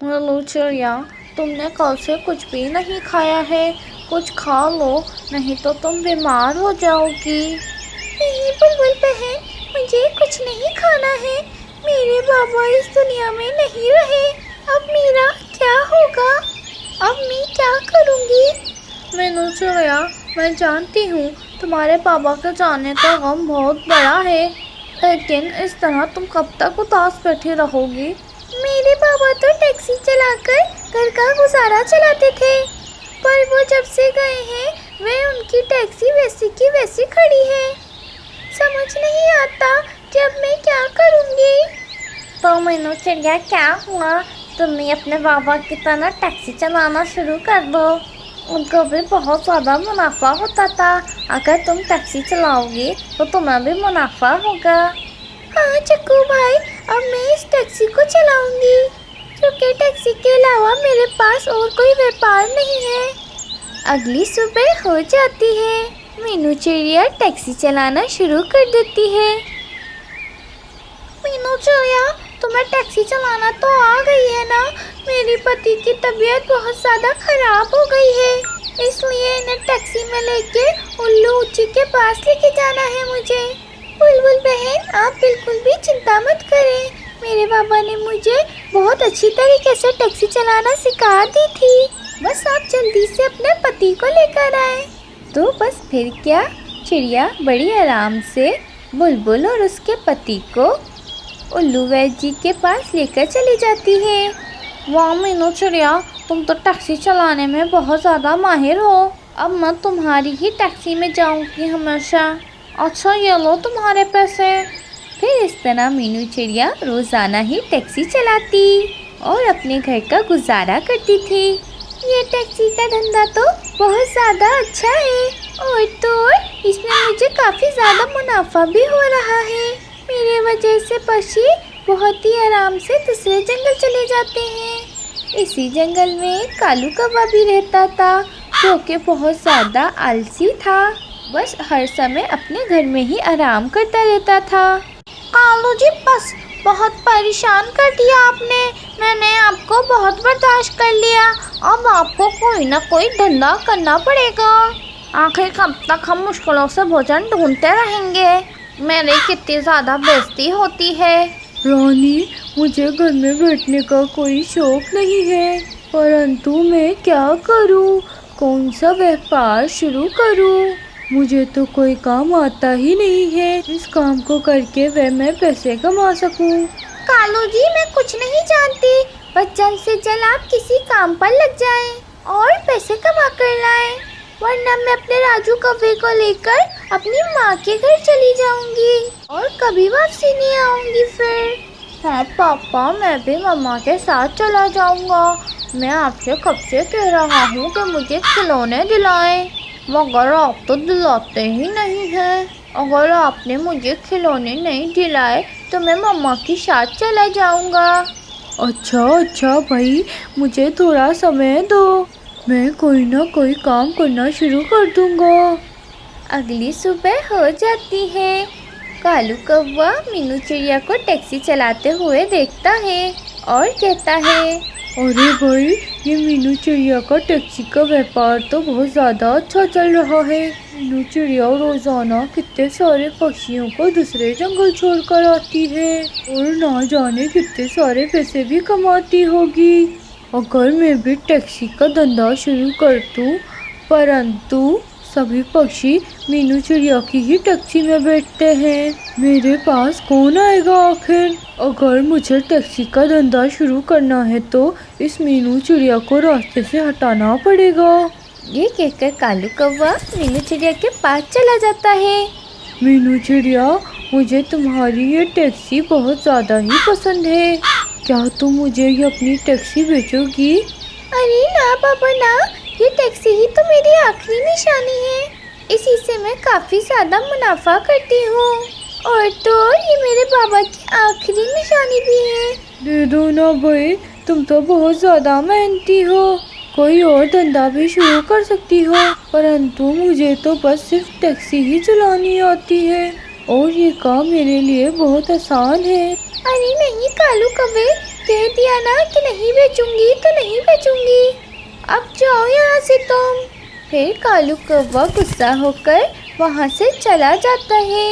Hello चिड़िया, तुमने कल से कुछ भी नहीं खाया है। कुछ खा लो, नहीं तो तुम बीमार हो जाओगी। नहीं बुलबुल बहन, मुझे कुछ नहीं खाना है। मेरे बाबा इस दुनिया में नहीं रहे। अब मेरा क्या होगा? अब मैं क्या करूँगी? मीनू चिड़िया, मैं जानती हूँ तुम्हारे पापा के जाने का गम बहुत बड़ा है, लेकिन इस तरह तुम कब तक उदास बैठी रहोगी? मेरे पापा तो टैक्सी चलाकर घर का गुजारा चलाते थे, पर वो जब से गए हैं वे उनकी टैक्सी वैसी की वैसी खड़ी है। समझ नहीं आता कि अब मैं क्या करूँगी। तो मीनू चिड़िया, क्या हुआ? तुमने अपने बाबा की तरह टैक्सी चलाना शुरू कर दो। उनको भी बहुत ज़्यादा मुनाफा होता था। अगर तुम टैक्सी चलाओगी तो तुम्हें भी मुनाफा होगा। हाँ चक्कू भाई, अब मैं इस टैक्सी को चलाऊंगी, क्योंकि टैक्सी के अलावा मेरे पास और कोई व्यापार नहीं है। अगली सुबह हो जाती है। मीनू चिड़िया टैक्सी चलाना शुरू कर देती है। मीनू चिड़िया, तुम्हें टैक्सी चलाना तो आ गई है ना? मेरे पति की तबीयत बहुत ज़्यादा खराब हो गई है, इसलिए इन्हें टैक्सी में लेके उल्लू ऊँची के पास लेके जाना है मुझे। बुलबुल बहन, आप बिल्कुल भी चिंता मत करें। मेरे बाबा ने मुझे बहुत अच्छी तरीके से टैक्सी चलाना सिखा दी थी। बस आप जल्दी से अपने पति को लेकर आए। तो बस फिर क्या, चिड़िया बड़ी आराम से बुलबुल और उसके पति को उल्लू वैद्य जी के पास लेकर चली जाती है। वाह मीनू चिड़िया, तुम तो टैक्सी चलाने में बहुत ज़्यादा माहिर हो। अब मैं तुम्हारी ही टैक्सी में जाऊंगी हमेशा। अच्छा, ये लो तुम्हारे पैसे। फिर इस तरह मीनू चिड़िया रोज़ाना ही टैक्सी चलाती और अपने घर का गुजारा करती थी। ये टैक्सी का धंधा तो बहुत ज़्यादा अच्छा है, और तो और इसमें मुझे काफ़ी ज़्यादा मुनाफा भी हो रहा है। मेरे वजह से पक्षी बहुत ही आराम से दूसरे जंगल चले जाते हैं। इसी जंगल में कालू कौवा भी रहता था, जो कि बहुत ज़्यादा आलसी था। बस हर समय अपने घर में ही आराम करता रहता था। कालू जी, बस बहुत परेशान कर दिया आपने। मैंने आपको बहुत बर्दाश्त कर लिया। अब आपको कोई ना कोई धंधा करना पड़ेगा। आखिर कब तक हम मुश्किलों से भोजन ढूंढते रहेंगे? मेरी कितनी ज़्यादा बेइज्जती होती है। रानी, मुझे घर में बैठने का कोई शौक नहीं है, परंतु मैं क्या करूं? कौन सा व्यापार शुरू करूं? मुझे तो कोई काम आता ही नहीं है, इस काम को करके मैं पैसे कमा सकूं। कालू जी, मैं कुछ नहीं जानती, बस जल्द से जल्द आप किसी काम पर लग जाएं और पैसे कमा कर लाएं, वरना मैं अपने राजू कौवे को लेकर अपनी माँ के घर चली जाऊंगी और कभी वापसी नहीं आऊंगी फिर। हाँ पापा, मैं भी मम्मा के साथ चला जाऊंगा। मैं आपसे कब से कह रहा हूँ कि मुझे खिलौने दिलाएं, मगर आप तो दिलाते ही नहीं हैं। अगर आपने मुझे खिलौने नहीं दिलाए तो मैं मम्मा के साथ चला जाऊंगा। अच्छा भाई, मुझे थोड़ा समय दो, मैं कोई ना कोई काम करना शुरू कर दूंगा। अगली सुबह हो जाती है। कालू कौवा मीनू चिड़िया को टैक्सी चलाते हुए देखता है और कहता है, अरे भाई, ये मीनू चिड़िया का टैक्सी का व्यापार तो बहुत ज़्यादा अच्छा चल रहा है। मीनू चिड़िया रोज़ाना कितने सारे पक्षियों को दूसरे जंगल छोड़कर आती है और ना जाने कितने सारे पैसे भी कमाती होगी। अगर मैं भी टैक्सी का धंधा शुरू कर दूँ, परंतु सभी पक्षी मीनू चिड़िया की ही टैक्सी में बैठते हैं, मेरे पास कौन आएगा आखिर? अगर मुझे टैक्सी का धंधा शुरू करना है तो इस मीनू चिड़िया को रास्ते से हटाना पड़ेगा। ये कहकर कालू कौवा मीनू चिड़िया के पास चला जाता है। मीनू चिड़िया, मुझे तुम्हारी ये टैक्सी बहुत ज़्यादा ही पसंद है, क्या तुम मुझे ये अपनी टैक्सी बेचोगी? अरे ना पापा ना, ये टैक्सी ही तो मेरी आखिरी निशानी है। इसी से मैं काफ़ी ज़्यादा मुनाफा करती हूँ, और तो ये मेरे बाबा की आखिरी निशानी भी है। दे दो ना भाई, तुम तो बहुत ज़्यादा मेहनती हो, कोई और धंधा भी शुरू कर सकती हो, परंतु मुझे तो बस सिर्फ टैक्सी ही चलानी आती है। और ये काम मेरे लिए बहुत आसान है। अरे नहीं कालू कौवे, कह दिया ना कि नहीं बेचूंगी तो नहीं बेचूंगी। अब जाओ यहाँ से तुम। फिर कालू कौवा गुस्सा होकर वहाँ से चला जाता है।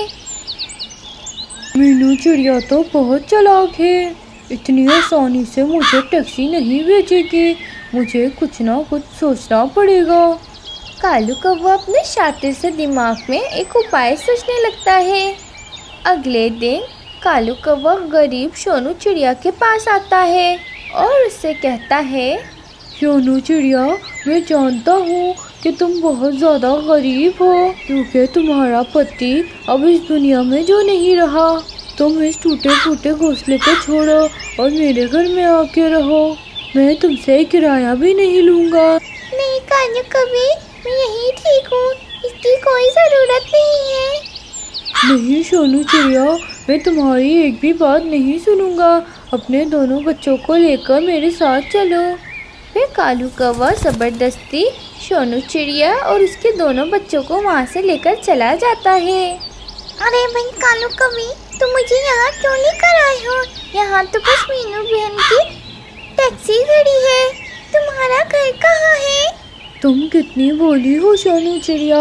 मीनू चिड़िया तो बहुत चालाक है, इतनी आसानी से मुझे टैक्सी नहीं भेजेगी। मुझे कुछ ना कुछ सोचना पड़ेगा। कालू कौवा अपने शातिर से दिमाग में एक उपाय सोचने लगता है। अगले दिन कालू कौवा गरीब सोनू चिड़िया के पास आता है और उससे कहता है, सोनू चिड़िया, मैं जानता हूँ कि तुम बहुत ज़्यादा गरीब हो, क्योंकि तुम्हारा पति अब इस दुनिया में जो नहीं रहा। तुम इस टूटे फूटे घोंसले को छोड़ो और मेरे घर में आके रहो। मैं तुमसे किराया भी नहीं लूँगा। नहीं कालू कौवे, मैं यहीं ठीक हूँ, इसकी कोई ज़रूरत नहीं है। नहीं सोनू चिड़िया, मैं तुम्हारी एक भी बात नहीं सुनूंगा। अपने दोनों बच्चों को लेकर मेरे साथ चलो। फिर कालू कौवा ज़बरदस्ती सोनू चिड़िया और उसके दोनों बच्चों को वहाँ से लेकर चला जाता है। अरे भाई कालू कौवे, तुम मुझे यहाँ क्यों लेकर आए हो? यहाँ तो बस मीनू बहन की टैक्सी खड़ी है। तुम्हारा घर कहाँ है? तुम कितनी भोली हो सोनू चिड़िया,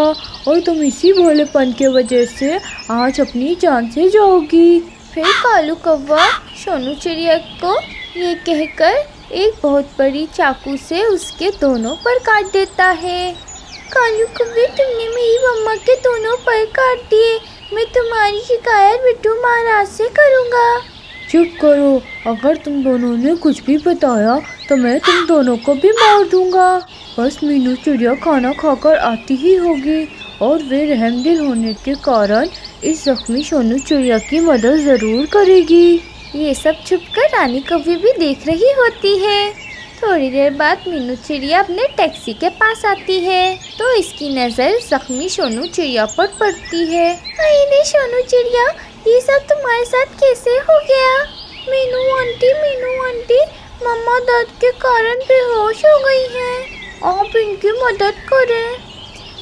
और तुम इसी भोलेपन के वजह से आज अपनी जान से जाओगी। फिर कालू कौवा सोनू चिड़िया को ये कहकर एक बहुत बड़ी चाकू से उसके दोनों पर काट देता है। कालू कौवे, तुमने मेरी मम्मा के दोनों पर काट दिए। मैं तुम्हारी शिकायत बिट्टू महाराज से करूँगा। चुप करो, अगर तुम दोनों ने कुछ भी बताया तो मैं तुम दोनों को भी मार दूंगा। बस मीनू चिड़िया खाना खाकर आती ही होगी और वे रहमदिल होने के कारण इस जख्मी सोनू चिड़िया की मदद ज़रूर करेगी। ये सब छुपकर रानी कौवे भी देख रही होती है। थोड़ी देर बाद मीनू चिड़िया अपने टैक्सी के पास आती है तो इसकी नज़र जख्मी सोनू चिड़िया पर पड़ती है। अरे सोनू चिड़िया, ये सब तुम्हारे साथ कैसे हो गया? मीनू आंटी, मम्मा दर्द के कारण बेहोश हो गई हैं। आप इनकी मदद करें।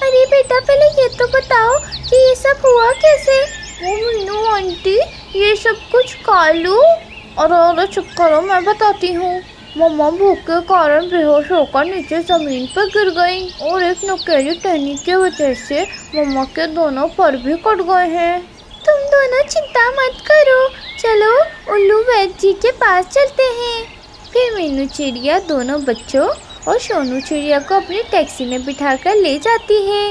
अरे बेटा, पहले ये तो बताओ कि ये सब हुआ कैसे? वो मीनू आंटी, ये सब कुछ कालू। अरे चुप करो, मैं बताती हूँ। मम्मा भूख के कारण बेहोश होकर नीचे ज़मीन पर गिर गई और एक नुकीली टहनी की वजह से मम्मा के दोनों पर भी कट गए हैं। तुम दोनों चिंता मत करो, चलो उल्लू वैद्य जी के पास चलते हैं। फिर मीनू चिड़िया दोनों बच्चों और सोनू चिड़िया को अपनी टैक्सी में बिठाकर ले जाती है।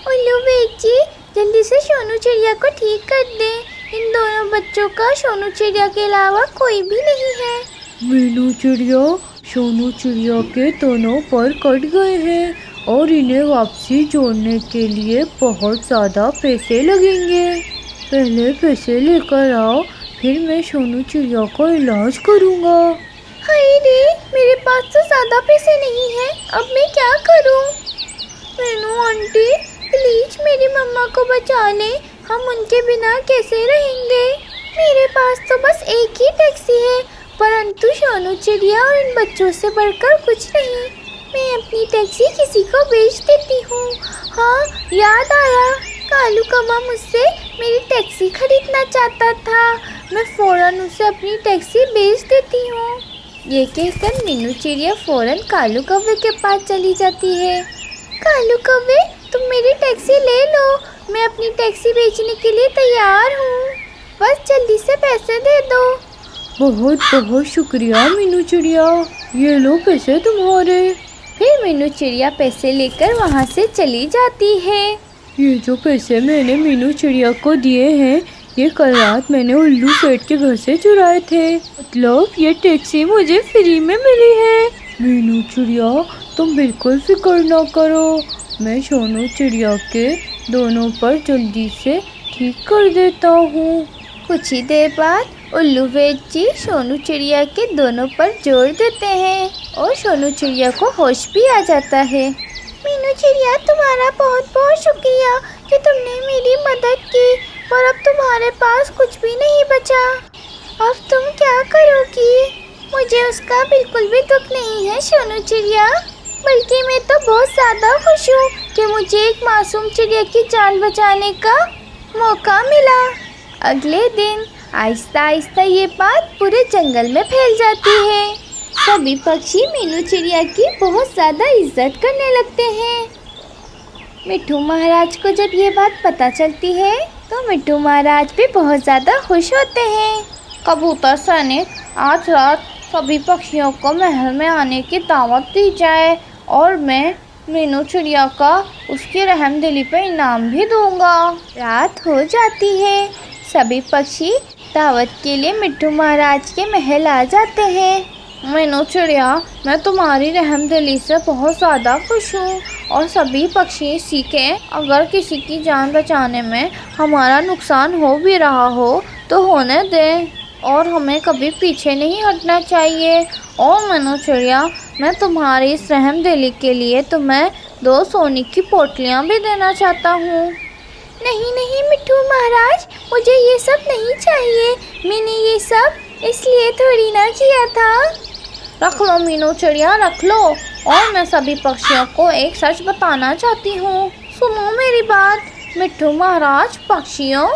उल्लू वैद्य जी, जल्दी से सोनू चिड़िया को ठीक कर दें। इन दोनों बच्चों का सोनू चिड़िया के अलावा कोई भी नहीं है। मीनू चिड़िया, सोनू चिड़िया के दोनों पर कट गए हैं और इन्हें वापसी जोड़ने के लिए बहुत ज़्यादा पैसे लगेंगे। पहले पैसे लेकर आओ, फिर मैं सोनू चिड़िया का इलाज करूँगा। हाय रे, मेरे पास तो ज़्यादा पैसे नहीं हैं, अब मैं क्या करूँ? मीनू आंटी, प्लीज मेरी मम्मा को बचा लें, हम उनके बिना कैसे रहेंगे? मेरे पास तो बस एक ही टैक्सी है, परंतु सोनू चिड़िया और इन बच्चों से बढ़कर कुछ नहीं। मैं अपनी टैक्सी किसी को बेच देती हूँ। हाँ, याद आया, कालू कौवा मुझसे मेरी टैक्सी खरीदना चाहता था। मैं फ़ौरन उसे अपनी टैक्सी बेच देती हूँ। ये कहकर मीनू चिड़िया फ़ौरन कालू कौवे के पास चली जाती है। कालू कौवे, तुम मेरी टैक्सी ले लो, मैं अपनी टैक्सी बेचने के लिए तैयार हूँ, बस जल्दी से पैसे दे दो। बहुत बहुत शुक्रिया मीनू चिड़िया, ये लो पैसे तुम्हारे। फिर मीनू चिड़िया पैसे लेकर वहाँ से चली जाती है। ये जो पैसे मैंने मीनू चिड़िया को दिए हैं, ये कल रात मैंने उल्लू सेठ के घर से चुराए थे, मतलब ये टैक्सी मुझे फ्री में मिली है। मीनू चिड़िया, तुम बिल्कुल फिक्र ना करो, मैं सोनू चिड़िया के दोनों पर जल्दी से ठीक कर देता हूँ। कुछ ही देर बाद उल्लू वैद्य जी सोनू चिड़िया के दोनों पर जोड़ देते हैं और सोनू चिड़िया को होश भी आ जाता है। मीनू चिड़िया, तुम्हारा बहुत बहुत शुक्रिया कि तुमने मेरी मदद की, पर अब तुम्हारे पास कुछ भी नहीं बचा। अब तुम क्या करोगी? मुझे उसका बिल्कुल भी दुख नहीं है सोनू चिड़िया, बल्कि मैं तो बहुत ज़्यादा खुश हूँ कि मुझे एक मासूम चिड़िया की जान बचाने का मौका मिला। अगले दिन आहिस्ता आहिस्ता ये बात पूरे जंगल में फैल जाती है। सभी पक्षी मीनू चिड़िया की बहुत ज़्यादा इज्जत करने लगते हैं। मिट्ठू महाराज को जब ये बात पता चलती है तो मिट्ठू महाराज भी बहुत ज़्यादा खुश होते हैं। कबूतर सैनिक, आज रात सभी पक्षियों को महल में आने की दावत दी जाए और मैं मीनू चिड़िया का उसकी रहमदिली पे इनाम भी दूंगा। रात हो जाती है। सभी पक्षी दावत के लिए मिट्ठू महाराज के महल आ जाते हैं। मीनू चिड़िया, मैं तुम्हारी रहमदिली से बहुत ज़्यादा खुश हूँ और सभी पक्षी सीखें, अगर किसी की जान बचाने में हमारा नुकसान हो भी रहा हो तो होने दें और हमें कभी पीछे नहीं हटना चाहिए। और मीनू चिड़िया, मैं तुम्हारी इस रहमदिली के लिए तुम्हें 2 सोने की पोटलियाँ भी देना चाहता हूँ। नहीं नहीं मिट्ठू महाराज, मुझे ये सब नहीं चाहिए। मैंने ये सब इसलिए थोड़ी ना किया था। रख लो मीनू चिड़िया, रख लो। और मैं सभी पक्षियों को एक सच बताना चाहती हूँ। सुनो मेरी बात। मिट्ठू महाराज, पक्षियों,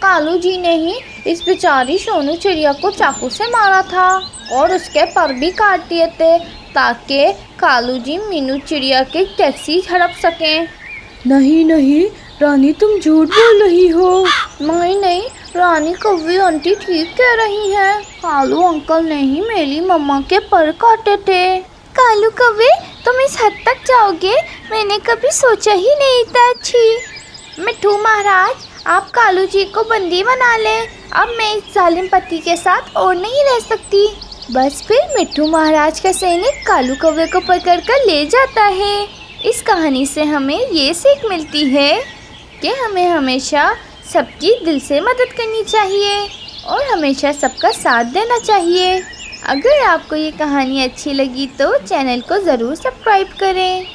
कालू जी ने ही इस बेचारी सोनू चिड़िया को चाकू से मारा था और उसके पर भी काट दिए थे ताकि कालू जी मीनू चिड़िया की टैक्सी हड़प सकें। नहीं नहीं रानी, तुम झूठ बोल रही हो। नहीं नहीं, रानी कौवी आंटी ठीक कह रही हैं। कालू अंकल ने ही मेरी मम्मा के पर काटे थे। कालू कौवे, तुम इस हद तक जाओगे, मैंने कभी सोचा ही नहीं था। अच्छी मिट्ठू महाराज, आप कालू जी को बंदी बना लें। अब मैं इस जालिम पति के साथ और नहीं रह सकती। बस फिर मिट्ठू महाराज का सैनिक कालू कौवे को पकड़ कर ले जाता है। इस कहानी से हमें ये सीख मिलती है कि हमें हमेशा सबकी दिल से मदद करनी चाहिए और हमेशा सबका साथ देना चाहिए। अगर आपको ये कहानी अच्छी लगी तो चैनल को ज़रूर सब्सक्राइब करें।